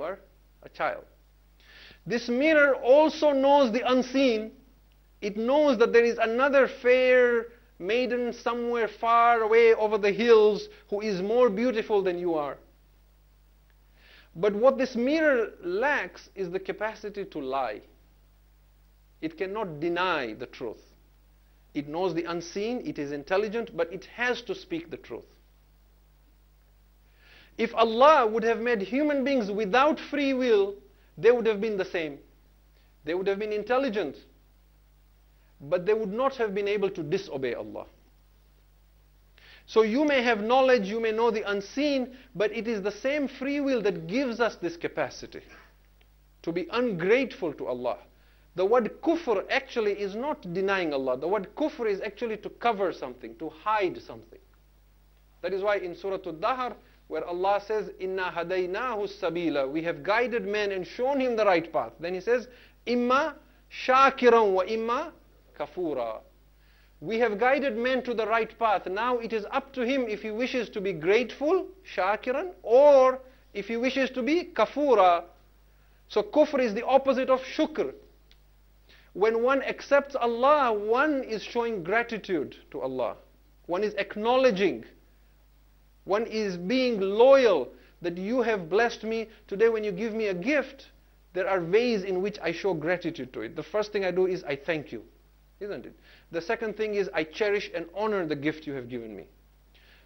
are a child. This mirror also knows the unseen. It knows that there is another fair maiden somewhere far away over the hills who is more beautiful than you are. But what this mirror lacks is the capacity to lie. It cannot deny the truth. It knows the unseen, it is intelligent, but it has to speak the truth. If Allah would have made human beings without free will, they would have been the same. They would have been intelligent, but they would not have been able to disobey Allah. So you may have knowledge, you may know the unseen, but it is the same free will that gives us this capacity to be ungrateful to Allah. The word kufr actually is not denying Allah. The word kufr is actually to cover something, to hide something. That is why in Surah Al-Dahr, where Allah says, Inna hadaynahu sabila, we have guided man and shown him the right path. Then He says, Imma shakiran wa imma kafura. We have guided man to the right path. Now it is up to him if he wishes to be grateful, shakiran, or if he wishes to be kafura. So kufr is the opposite of shukr. When one accepts Allah, one is showing gratitude to Allah. One is acknowledging. One is being loyal that you have blessed me. Today when you give me a gift, there are ways in which I show gratitude to it. The first thing I do is I thank you, isn't it? The second thing is I cherish and honor the gift you have given me.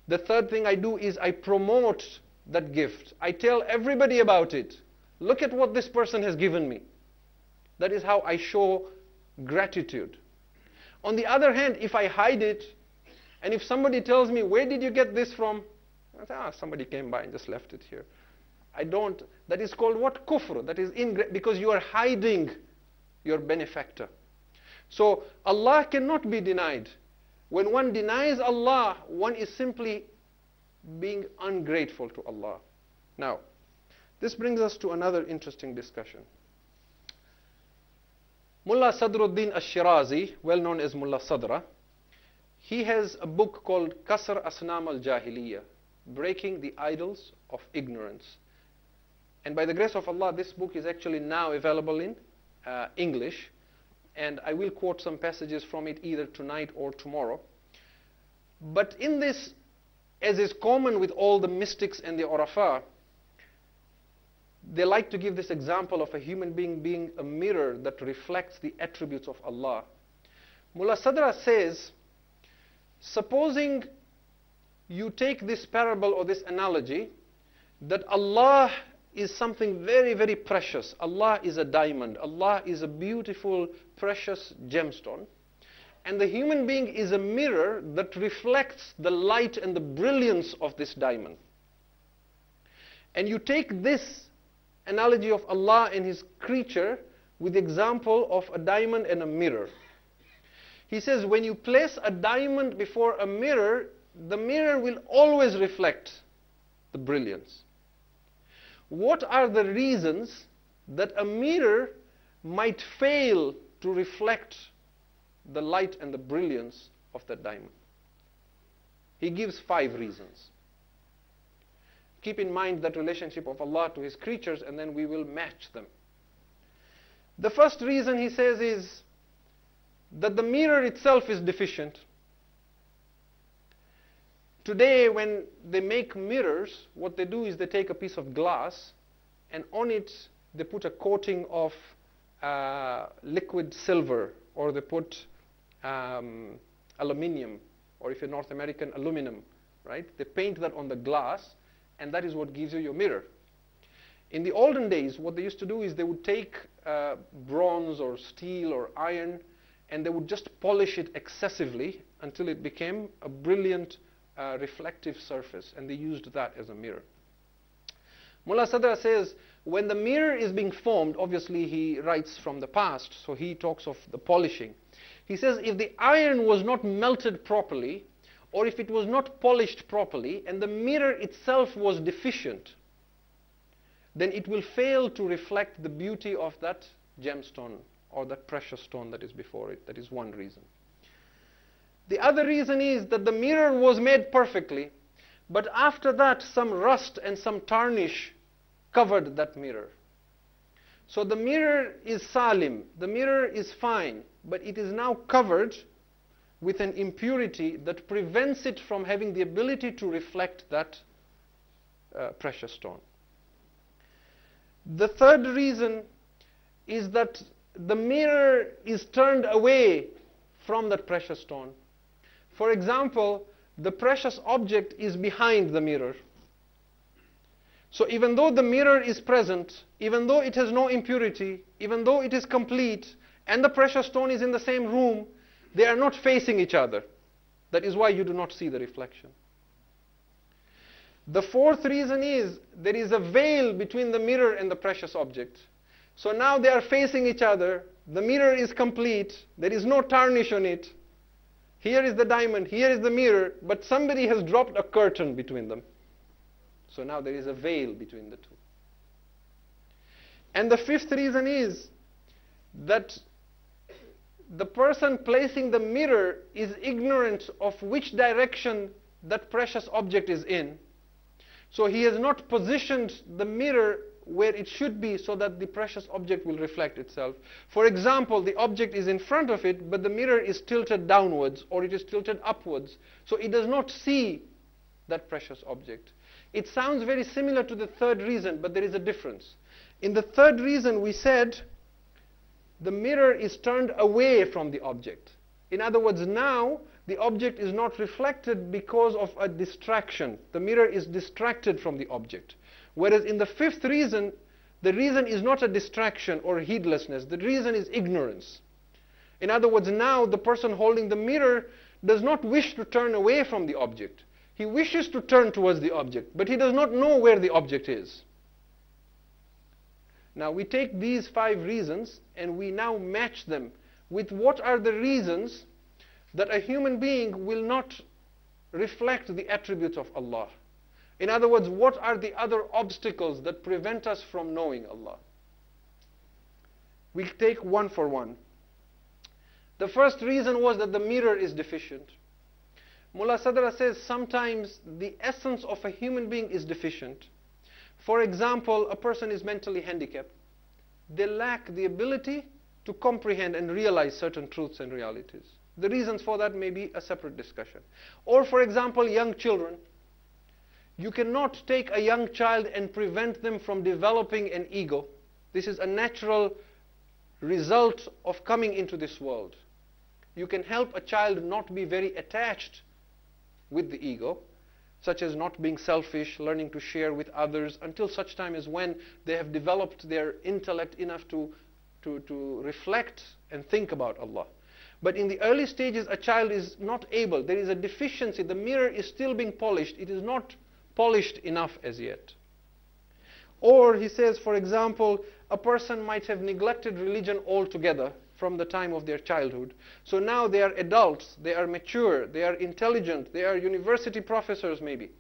The third thing I do is I promote that gift. I tell everybody about it. Look at what this person has given me. That is how I show gratitude. On the other hand, if I hide it, and if somebody tells me, where did you get this from? I say, somebody came by and just left it here. I don't. That is called what? Kufr. That is because you are hiding your benefactor. So Allah cannot be denied. When one denies Allah, one is simply being ungrateful to Allah. Now, this brings us to another interesting discussion. Mullah Sadruddin Ash-Shirazi, well known as Mullah Sadra, he has a book called Kasr Asnam al-Jahiliyyah, Breaking the Idols of Ignorance. And by the grace of Allah, this book is actually now available in English. And I will quote some passages from it either tonight or tomorrow. But in this, as is common with all the mystics and the Urafa, they like to give this example of a human being being a mirror that reflects the attributes of Allah. Mullah Sadra says, supposing you take this parable or this analogy, that Allah is something very, very precious. Allah is a diamond. Allah is a beautiful, precious gemstone. And the human being is a mirror that reflects the light and the brilliance of this diamond. And you take this analogy of Allah and His creature with the example of a diamond and a mirror. He says, when you place a diamond before a mirror, the mirror will always reflect the brilliance. What are the reasons that a mirror might fail to reflect the light and the brilliance of that diamond? He gives 5 reasons. Keep in mind that relationship of Allah to His creatures, and then we will match them. The first reason he says is that the mirror itself is deficient. Today, when they make mirrors, what they do is they take a piece of glass and on it they put a coating of liquid silver, or they put aluminium, or if you're North American, aluminum, right? They paint that on the glass, and that is what gives you your mirror. In the olden days, what they used to do is they would take bronze or steel or iron, and they would just polish it excessively until it became a brilliant reflective surface, and they used that as a mirror. Mullah Sadra says, when the mirror is being formed, obviously he writes from the past, so he talks of the polishing. He says, if the iron was not melted properly, or if it was not polished properly, and the mirror itself was deficient, then it will fail to reflect the beauty of that gemstone or that precious stone that is before it. That is one reason. The other reason is that the mirror was made perfectly, but after that some rust and some tarnish covered that mirror. So the mirror is salim, the mirror is fine, but it is now covered with an impurity that prevents it from having the ability to reflect that precious stone. The third reason is that the mirror is turned away from that precious stone. For example, the precious object is behind the mirror. So even though the mirror is present, even though it has no impurity, even though it is complete, and the precious stone is in the same room, they are not facing each other. That is why you do not see the reflection. The fourth reason is there is a veil between the mirror and the precious object. So now they are facing each other. The mirror is complete. There is no tarnish on it. Here is the diamond, here is the mirror, but somebody has dropped a curtain between them. So now there is a veil between the two. And the fifth reason is that the person placing the mirror is ignorant of which direction that precious object is in. So he has not positioned the mirror where it should be so that the precious object will reflect itself. For example, the object is in front of it, but the mirror is tilted downwards or it is tilted upwards. So it does not see that precious object. It sounds very similar to the third reason, but there is a difference. In the third reason, we said the mirror is turned away from the object. In other words, now the object is not reflected because of a distraction. The mirror is distracted from the object. Whereas in the fifth reason, the reason is not a distraction or heedlessness. The reason is ignorance. In other words, now the person holding the mirror does not wish to turn away from the object. He wishes to turn towards the object, but he does not know where the object is. Now we take these 5 reasons and we now match them with what are the reasons that a human being will not reflect the attributes of Allah. In other words, what are the other obstacles that prevent us from knowing Allah? We take one for one. The first reason was that the mirror is deficient. Mullah Sadra says sometimes the essence of a human being is deficient. For example, a person is mentally handicapped. They lack the ability to comprehend and realize certain truths and realities. The reasons for that may be a separate discussion. Or for example, young children. You cannot take a young child and prevent them from developing an ego. This is a natural result of coming into this world. You can help a child not be very attached with the ego, such as not being selfish, learning to share with others, until such time as when they have developed their intellect enough to reflect and think about Allah. But in the early stages, a child is not able. There is a deficiency. The mirror is still being polished. It is not polished enough as yet. Or he says, for example, a person might have neglected religion altogether from the time of their childhood. So now they are adults, they are mature, they are intelligent, they are university professors maybe.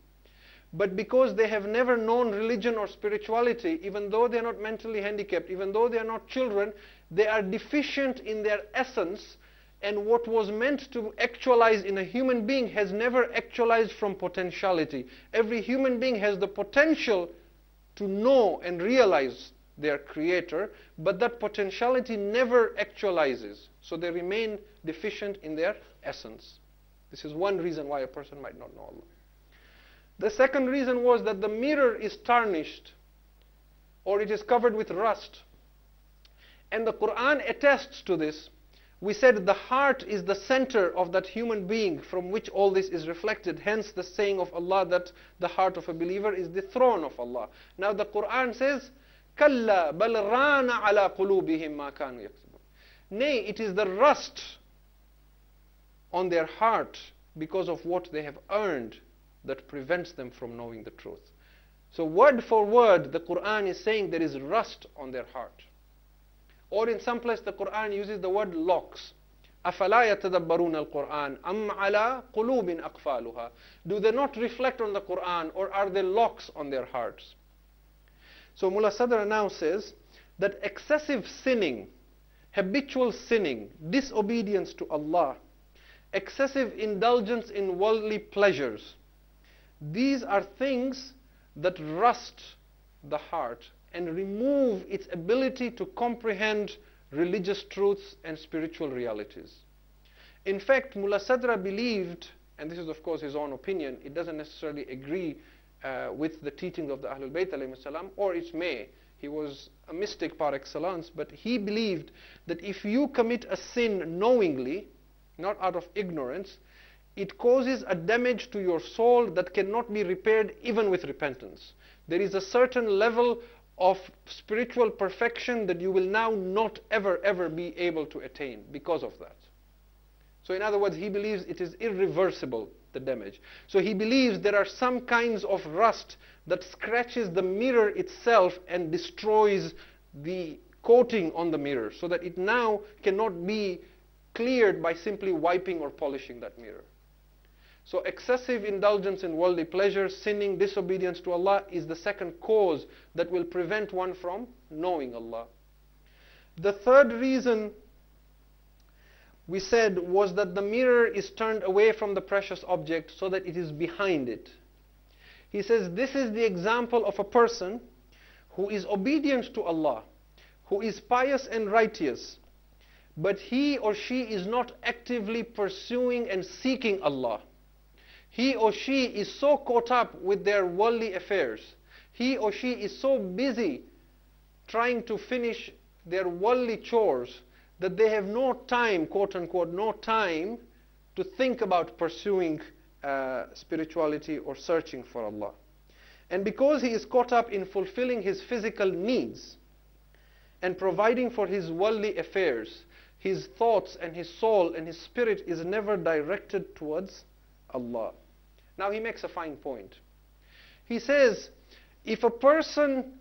But because they have never known religion or spirituality, even though they are not mentally handicapped, even though they are not children, they are deficient in their essence, and what was meant to actualize in a human being has never actualized from potentiality. Every human being has the potential to know and realize their creator, but that potentiality never actualizes. So they remain deficient in their essence. This is one reason why a person might not know Allah. The second reason was that the mirror is tarnished, or it is covered with rust. And the Quran attests to this. We said the heart is the center of that human being from which all this is reflected. Hence the saying of Allah that the heart of a believer is the throne of Allah. Now the Quran says, كَلَّا بَلْ رَانَ عَلَى قُلُوبِهِمْ مَا كَانُوا يَكْسِبُونَ. Nay, it is the rust on their heart because of what they have earned that prevents them from knowing the truth. So word for word, the Quran is saying there is rust on their heart. Or in some place the Quran uses the word locks. أَفَلَا يَتَدَبَّرُونَ الْقُرْآنَ أَمْ عَلَى قُلُوبٍ أَقْفَالُهَا. Do they not reflect on the Quran, or are there locks on their hearts? So Mullah Sadr now says that excessive sinning, habitual sinning, disobedience to Allah, excessive indulgence in worldly pleasures, these are things that rust the heart and remove its ability to comprehend religious truths and spiritual realities. In fact, Mullah Sadra believed, and this is of course his own opinion, it doesn't necessarily agree with the teachings of the Ahlul Bayt alayhi salam, or it may. He was a mystic par excellence, but he believed that if you commit a sin knowingly, not out of ignorance, it causes a damage to your soul that cannot be repaired even with repentance. There is a certain level of spiritual perfection that you will now not ever be able to attain because of that. So in other words, he believes it is irreversible, the damage. So he believes there are some kinds of rust that scratches the mirror itself and destroys the coating on the mirror, so that it now cannot be cleared by simply wiping or polishing that mirror. So excessive indulgence in worldly pleasures, sinning, disobedience to Allah is the second cause that will prevent one from knowing Allah. The third reason we said was that the mirror is turned away from the precious object so that it is behind it. He says this is the example of a person who is obedient to Allah, who is pious and righteous, but he or she is not actively pursuing and seeking Allah. He or she is so caught up with their worldly affairs. He or she is so busy trying to finish their worldly chores that they have no time, quote unquote, no time to think about pursuing spirituality or searching for Allah. And because he is caught up in fulfilling his physical needs and providing for his worldly affairs, his thoughts and his soul and his spirit is never directed towards Allah. Now he makes a fine point. He says, if a person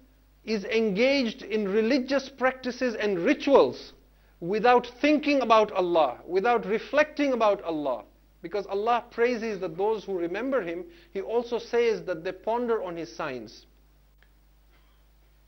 is engaged in religious practices and rituals without thinking about Allah, without reflecting about Allah, because Allah praises that those who remember Him, He also says that they ponder on His signs.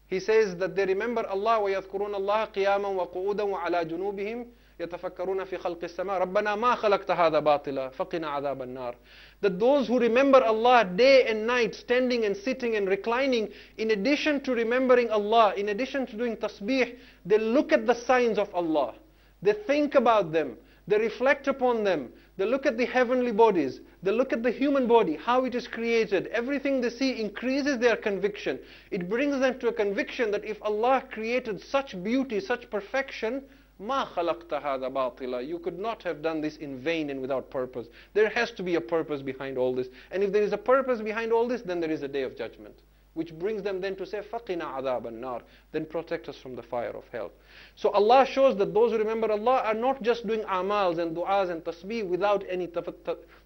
He says that they remember Allah وَيَذْكُرُونَ اللَّهَ قِيَامًا وَقُعُودًا وَعَلَى جُنُوبِهِمْ يَتَفَكَّرُونَ فِي خَلْقِ السَّمَاءِ رَبَّنَا مَا خَلَقْتَ هَذَا بَاطِلًا فَقِنَا عَذَابَ النَّارِ. That those who remember Allah day and night, standing and sitting and reclining, in addition to remembering Allah, in addition to doing tasbih, they look at the signs of Allah. They think about them. They reflect upon them. They look at the heavenly bodies. They look at the human body, how it is created. Everything they see increases their conviction. It brings them to a conviction that if Allah created such beauty, such perfection, مَا خَلَقْتَ هَذَا بَاطِلًا, you could not have done this in vain and without purpose. There has to be a purpose behind all this. And if there is a purpose behind all this, then there is a day of judgment. Which brings them then to say, فَقِنَا عَذَابَ النَّارِ, then protect us from the fire of hell. So Allah shows that those who remember Allah are not just doing amals and du'as and tasbih without any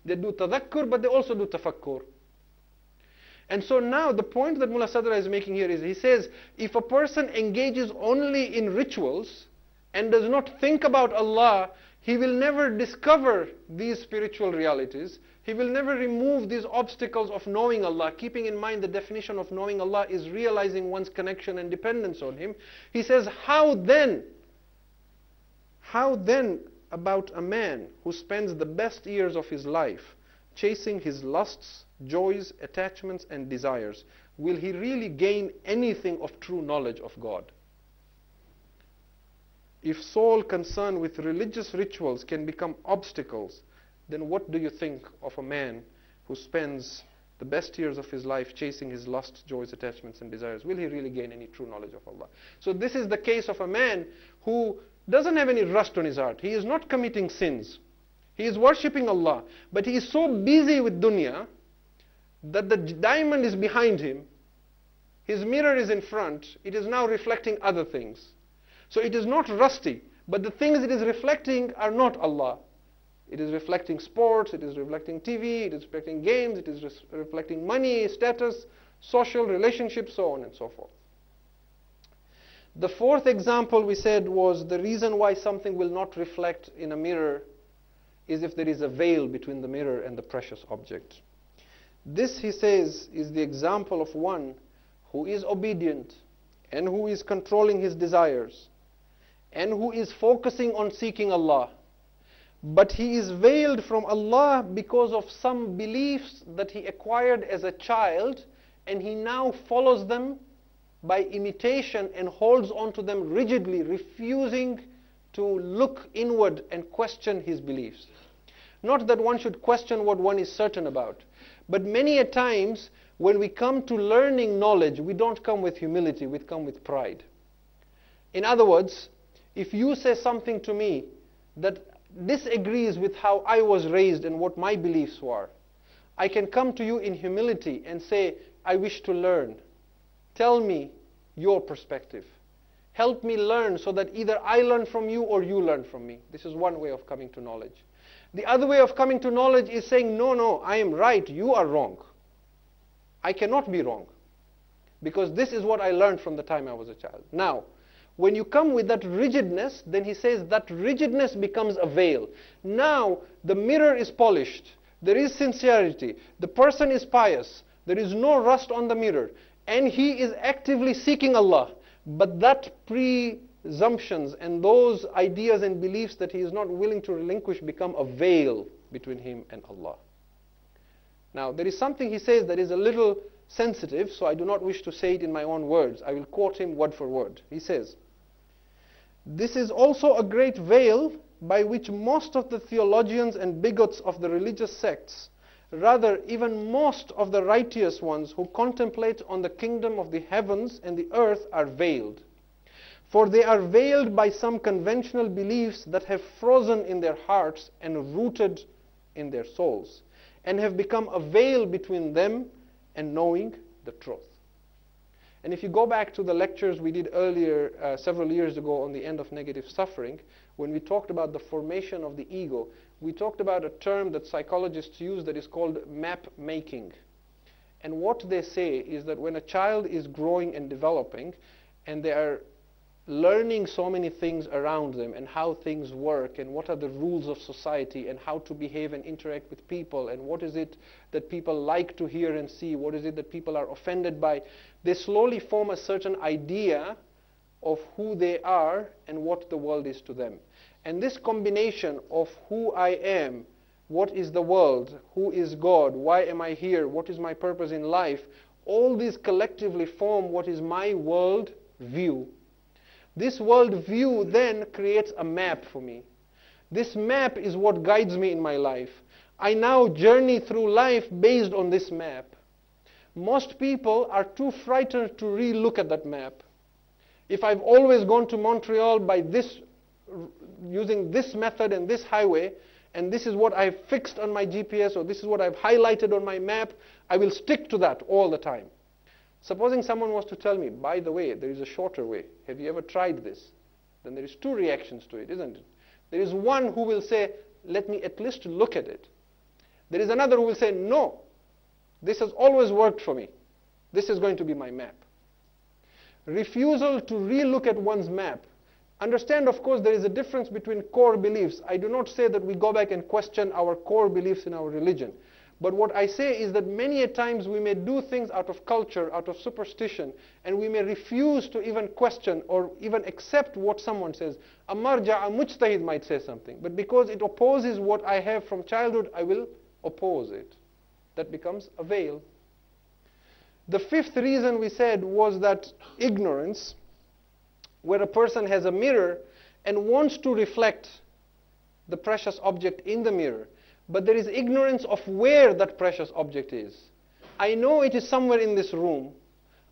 they do tadhakkur, but they also do tafakkur. And so now the point that Mullah Sadra is making here is, he says, if a person engages only in rituals and does not think about Allah, he will never discover these spiritual realities. He will never remove these obstacles of knowing Allah. Keeping in mind the definition of knowing Allah is realizing one's connection and dependence on Him. He says, how then about a man who spends the best years of his life chasing his lusts, joys, attachments, and desires? Will he really gain anything of true knowledge of God? If soul concerned with religious rituals can become obstacles, then what do you think of a man who spends the best years of his life chasing his lusts, joys, attachments, and desires? Will he really gain any true knowledge of Allah? So this is the case of a man who doesn't have any rust on his heart. He is not committing sins. He is worshipping Allah. But he is so busy with dunya that the diamond is behind him. His mirror is in front. It is now reflecting other things. So it is not rusty, but the things it is reflecting are not Allah. It is reflecting sports, it is reflecting TV, it is reflecting games, it is reflecting money, status, social relationships, so on and so forth. The fourth example we said was the reason why something will not reflect in a mirror is if there is a veil between the mirror and the precious object. This, he says, is the example of one who is obedient and who is controlling his desires and who is focusing on seeking Allah. But he is veiled from Allah because of some beliefs that he acquired as a child, and he now follows them by imitation and holds on to them rigidly, refusing to look inward and question his beliefs. Not that one should question what one is certain about, but many a times when we come to learning knowledge, we don't come with humility, we come with pride. In other words, if you say something to me that disagrees with how I was raised and what my beliefs were, I can come to you in humility and say, I wish to learn. Tell me your perspective. Help me learn so that either I learn from you or you learn from me. This is one way of coming to knowledge. The other way of coming to knowledge is saying, no, I am right, you are wrong. I cannot be wrong, because this is what I learned from the time I was a child. Now, when you come with that rigidness, then he says that rigidness becomes a veil. Now, the mirror is polished. There is sincerity. The person is pious. There is no rust on the mirror. And he is actively seeking Allah. But that presumptions and those ideas and beliefs that he is not willing to relinquish become a veil between him and Allah. Now, there is something he says that is a little sensitive, so I do not wish to say it in my own words. I will quote him word for word. He says, "This is also a great veil by which most of the theologians and bigots of the religious sects, rather even most of the righteous ones who contemplate on the kingdom of the heavens and the earth are veiled. For they are veiled by some conventional beliefs that have frozen in their hearts and rooted in their souls, and have become a veil between them and knowing the truth." And if you go back to the lectures we did earlier, several years ago on the end of negative suffering, when we talked about the formation of the ego, we talked about a term that psychologists use that is called map making. And what they say is that when a child is growing and developing, and they are learning so many things around them and how things work and what are the rules of society and how to behave and interact with people and what is it that people like to hear and see, what is it that people are offended by, they slowly form a certain idea of who they are and what the world is to them. And this combination of who I am, what is the world, who is God, why am I here, what is my purpose in life, all these collectively form what is my world view. This world view then creates a map for me. This map is what guides me in my life. I now journey through life based on this map. Most people are too frightened to re-look at that map. If I've always gone to Montreal by this, using this method and this highway, and this is what I've fixed on my GPS, or this is what I've highlighted on my map, I will stick to that all the time. Supposing someone was to tell me, by the way, there is a shorter way. Have you ever tried this? Then there is two reactions to it, isn't it? There is one who will say, let me at least look at it. There is another who will say, no, this has always worked for me. This is going to be my map. Refusal to re-look at one's map. Understand, of course, there is a difference between core beliefs. I do not say that we go back and question our core beliefs in our religion. But what I say is that many a times we may do things out of culture, out of superstition, and we may refuse to even question or even accept what someone says. A marja, a mujtahid might say something, but because it opposes what I have from childhood, I will oppose it. That becomes a veil. The fifth reason we said was that ignorance, where a person has a mirror and wants to reflect the precious object in the mirror, but there is ignorance of where that precious object is. I know it is somewhere in this room.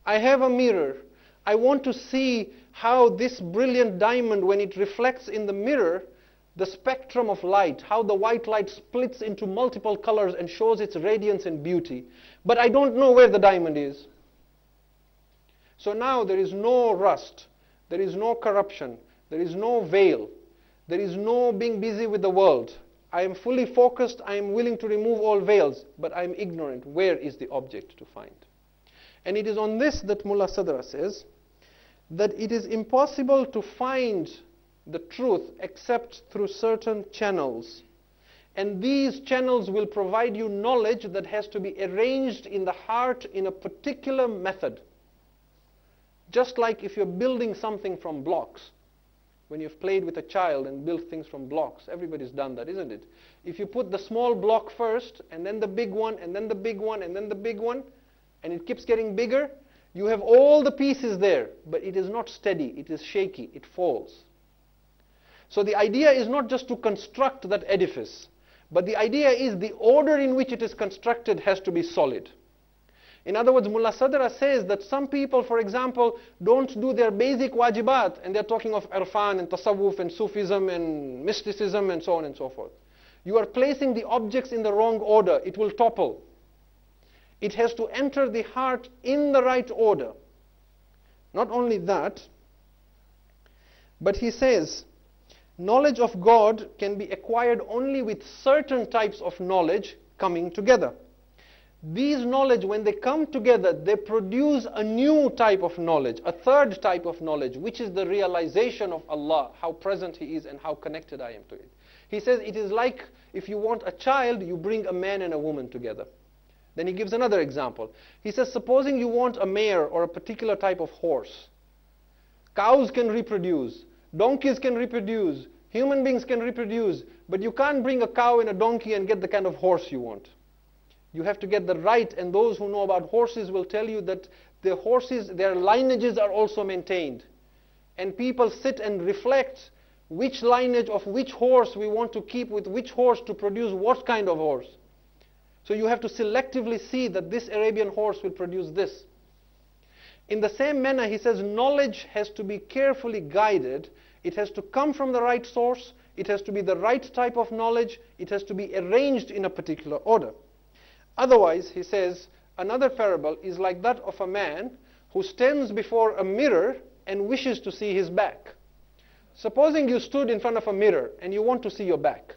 I have a mirror. I want to see how this brilliant diamond, when it reflects in the mirror, the spectrum of light, how the white light splits into multiple colors and shows its radiance and beauty. But I don't know where the diamond is. So now there is no rust. There is no corruption. There is no veil. There is no being busy with the world. I am fully focused, I am willing to remove all veils, but I am ignorant. Where is the object to find? And it is on this that Mullah Sadra says that it is impossible to find the truth except through certain channels. And these channels will provide you knowledge that has to be arranged in the heart in a particular method. Just like if you're building something from blocks. When you've played with a child and built things from blocks, everybody's done that, isn't it? If you put the small block first, and then the big one, and then the big one, and then the big one, and it keeps getting bigger, You have all the pieces there, but it is not steady, it is shaky, it falls. So the idea is not just to construct that edifice, but the idea is the order in which it is constructed has to be solid. In other words, Mullah Sadra says that some people, for example, don't do their basic wajibat, and they're talking of irfan and tasawwuf and Sufism and mysticism and so on and so forth. You are placing the objects in the wrong order, it will topple. It has to enter the heart in the right order. Not only that, but he says, knowledge of God can be acquired only with certain types of knowledge coming together. These knowledge, when they come together, they produce a new type of knowledge, a third type of knowledge, which is the realization of Allah, how present He is and how connected I am to it. He says it is like if you want a child, you bring a man and a woman together. Then he gives another example. He says, supposing you want a mare or a particular type of horse. Cows can reproduce, donkeys can reproduce, human beings can reproduce, but you can't bring a cow and a donkey and get the kind of horse you want. You have to get the right, and those who know about horses will tell you that the horses, their lineages are also maintained. And people sit and reflect which lineage of which horse we want to keep with which horse to produce what kind of horse. So you have to selectively see that this Arabian horse will produce this. In the same manner, he says, knowledge has to be carefully guided. It has to come from the right source. It has to be the right type of knowledge. It has to be arranged in a particular order. Otherwise, he says, another parable is like that of a man who stands before a mirror and wishes to see his back. Supposing you stood in front of a mirror and you want to see your back.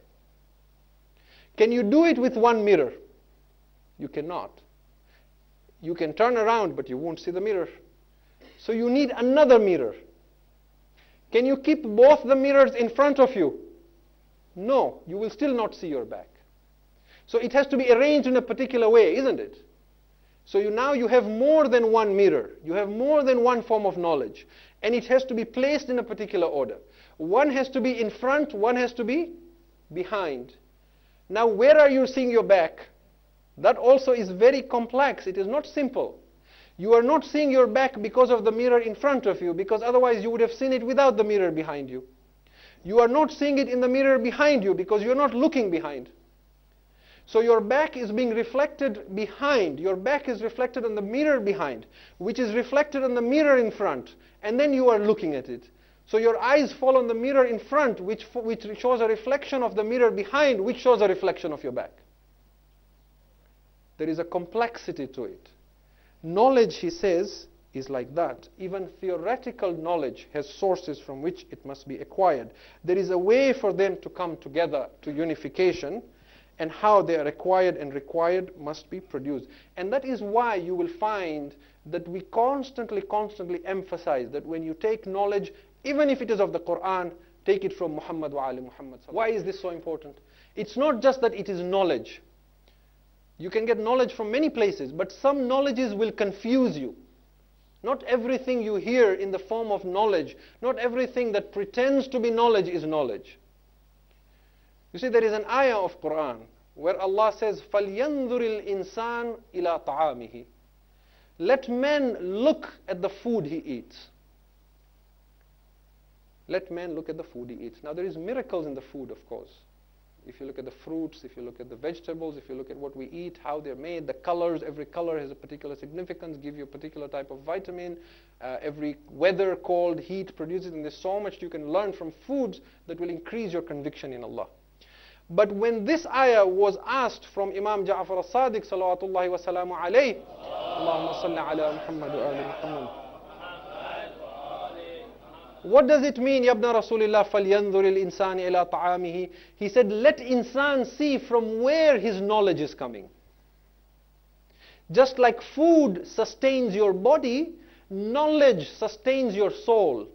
Can you do it with one mirror? You cannot. You can turn around, but you won't see the mirror. So you need another mirror. Can you keep both the mirrors in front of you? No, you will still not see your back. So it has to be arranged in a particular way, isn't it? So now you have more than one mirror. You have more than one form of knowledge. And it has to be placed in a particular order. One has to be in front, one has to be behind. Now where are you seeing your back? That also is very complex. It is not simple. You are not seeing your back because of the mirror in front of you, because otherwise you would have seen it without the mirror behind you. You are not seeing it in the mirror behind you because you are not looking behind. So your back is being reflected behind. Your back is reflected on the mirror behind, which is reflected on the mirror in front. And then you are looking at it. So your eyes fall on the mirror in front, which shows a reflection of the mirror behind, which shows a reflection of your back. There is a complexity to it. Knowledge, he says, is like that. Even theoretical knowledge has sources from which it must be acquired. There is a way for them to come together to unification, and how they are acquired and required must be produced. And that is why you will find that we constantly emphasize that when you take knowledge, even if it is of the Quran, take it from Muhammad wa ali Muhammad. Why is this so important? It's not just that it is knowledge. You can get knowledge from many places, but some knowledges will confuse you. Not everything you hear in the form of knowledge, not everything that pretends to be knowledge is knowledge. You see, there is an ayah of Quran where Allah says, فَلْيَنْظُرِ الْإِنسَانِ إِلَىٰ طَعَامِهِ. Let man look at the food he eats. Let man look at the food he eats. Now there is miracles in the food, of course. If you look at the fruits, if you look at the vegetables, if you look at what we eat, how they're made, the colors, every color has a particular significance, give you a particular type of vitamin. Every weather, cold, heat produces, and there's so much you can learn from foods that will increase your conviction in Allah. But when this ayah was asked from Imam Ja'far al-Sadiq, salawatullahi wa salamu alayhi, Allahumma salli ala Muhammad wa ali Muhammad. What does it mean, Yabna Rasulillah, فَلْيَنْظُرِ الْإِنسَانِ إِلَىٰ طَعَامِهِ? He said, let insan see from where his knowledge is coming. Just like food sustains your body, knowledge sustains your soul.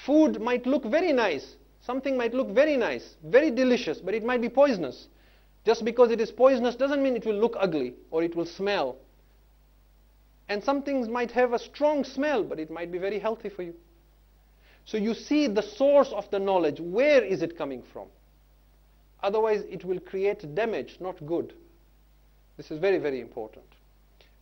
Food might look very nice. Something might look very nice, very delicious, but it might be poisonous. Just because it is poisonous doesn't mean it will look ugly or it will smell. And some things might have a strong smell, but it might be very healthy for you. So you see the source of the knowledge. Where is it coming from? Otherwise, it will create damage, not good. This is very, very important.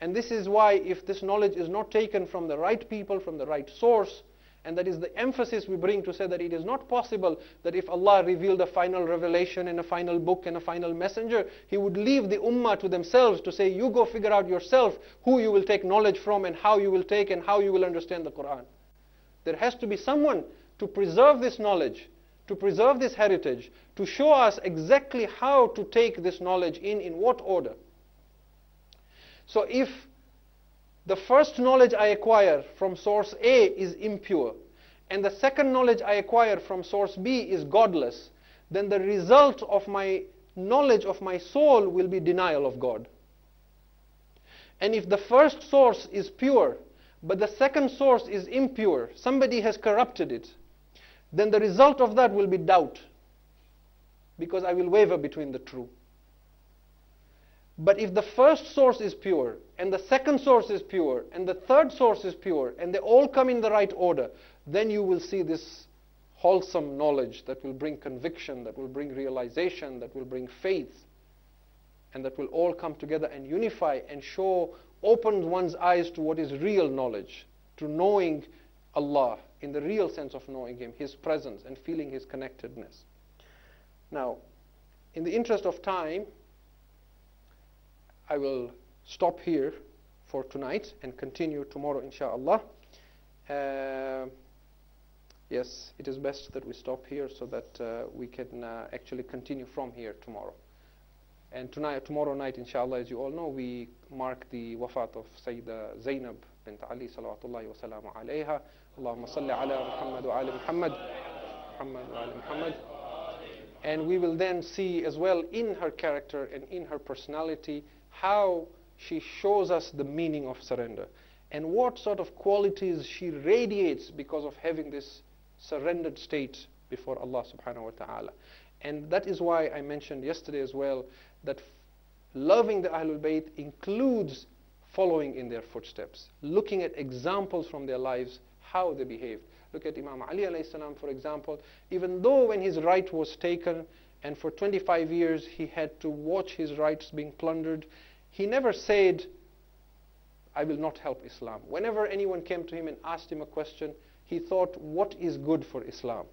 And this is why if this knowledge is not taken from the right people, from the right source, and that is the emphasis we bring to say that it is not possible that if Allah revealed a final revelation and a final book and a final messenger, He would leave the ummah to themselves to say, you go figure out yourself who you will take knowledge from and how you will take and how you will understand the Quran. There has to be someone to preserve this knowledge, to preserve this heritage, to show us exactly how to take this knowledge in what order. So if the first knowledge I acquire from source A is impure, and the second knowledge I acquire from source B is godless, then the result of my knowledge of my soul will be denial of God. And if the first source is pure, but the second source is impure, somebody has corrupted it, then the result of that will be doubt, because I will waver between the two. But if the first source is pure, and the second source is pure, and the third source is pure, and they all come in the right order, then you will see this wholesome knowledge that will bring conviction, that will bring realization, that will bring faith, and that will all come together and unify and show, open one's eyes to what is real knowledge, to knowing Allah, in the real sense of knowing Him, His presence, and feeling His connectedness. Now, in the interest of time, I will stop here for tonight and continue tomorrow, inshallah. Yes, it is best that we stop here so that we can actually continue from here tomorrow. And tomorrow night, inshallah, as you all know, we mark the wafat of Sayyidah Zainab bint Ali salawatullahi wa salamu alayha. Allahumma salli ala Muhammad wa ali Muhammad. Muhammad wa ali Muhammad. And we will then see as well in her character and in her personality how she shows us the meaning of surrender and what sort of qualities she radiates because of having this surrendered state before Allah subhanahu wa ta'ala. And that is why I mentioned yesterday as well that loving the Ahlul Bayt includes following in their footsteps, looking at examples from their lives, how they behaved. Look at Imam Ali alayhi salam, for example. Even though when his right was taken and for 25 years he had to watch his rights being plundered, he never said, I will not help Islam. Whenever anyone came to him and asked him a question, he thought, what is good for Islam?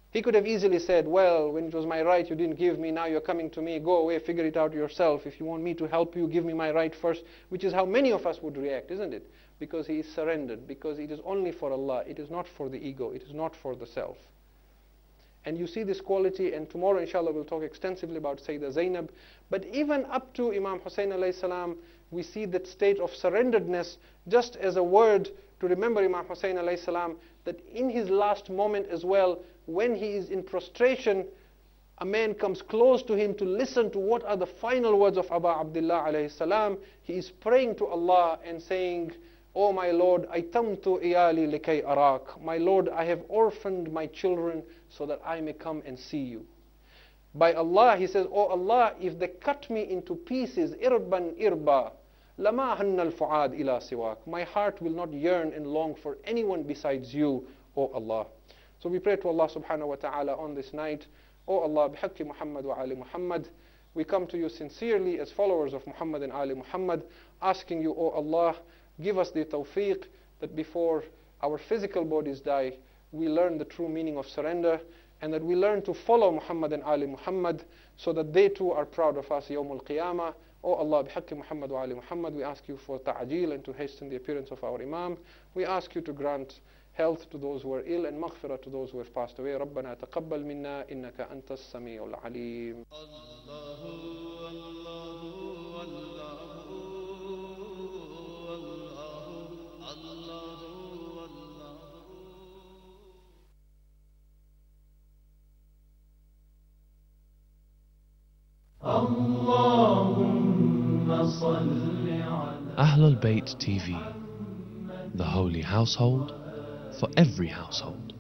He could have easily said, well, when it was my right you didn't give me, now you're coming to me, go away, figure it out yourself. If you want me to help you, give me my right first, which is how many of us would react, isn't it? Because he is surrendered, because it is only for Allah, it is not for the ego, it is not for the self. And you see this quality, and tomorrow inshallah we'll talk extensively about Sayyidah Zainab. But even up to Imam Hussein alayhi salam, we see that state of surrenderedness just as a word to remember Imam Hussein alayhi salam, that in his last moment as well, when he is in prostration, a man comes close to him to listen to what are the final words of Aba Abdullah alayhi salam. He is praying to Allah and saying, Oh my Lord, aitamtu iyali likay arak. My Lord, I have orphaned my children so that I may come and see you. By Allah, he says, Oh Allah, if they cut me into pieces, irban irba, lama hanna al-fu'ad ila siwak. My heart will not yearn and long for anyone besides you, O Allah. So we pray to Allah subhanahu wa ta'ala on this night, O Allah, bihaqqi Muhammad wa ali Muhammad. We come to you sincerely as followers of Muhammad and Ali Muhammad, asking you, O Allah, give us the tawfiq that before our physical bodies die, we learn the true meaning of surrender, and that we learn to follow Muhammad and Ali Muhammad, so that they too are proud of us yawm al-qiyamah. O Allah, bihaqqi Muhammad wa ali Muhammad, we ask you for ta'ajil and to hasten the appearance of our Imam. We ask you to grant health to those who are ill and maghfirah to those who have passed away. ربنا تقبل منا إنك أنت السميع العليم. Ahlul Bayt TV, the holy household for every household.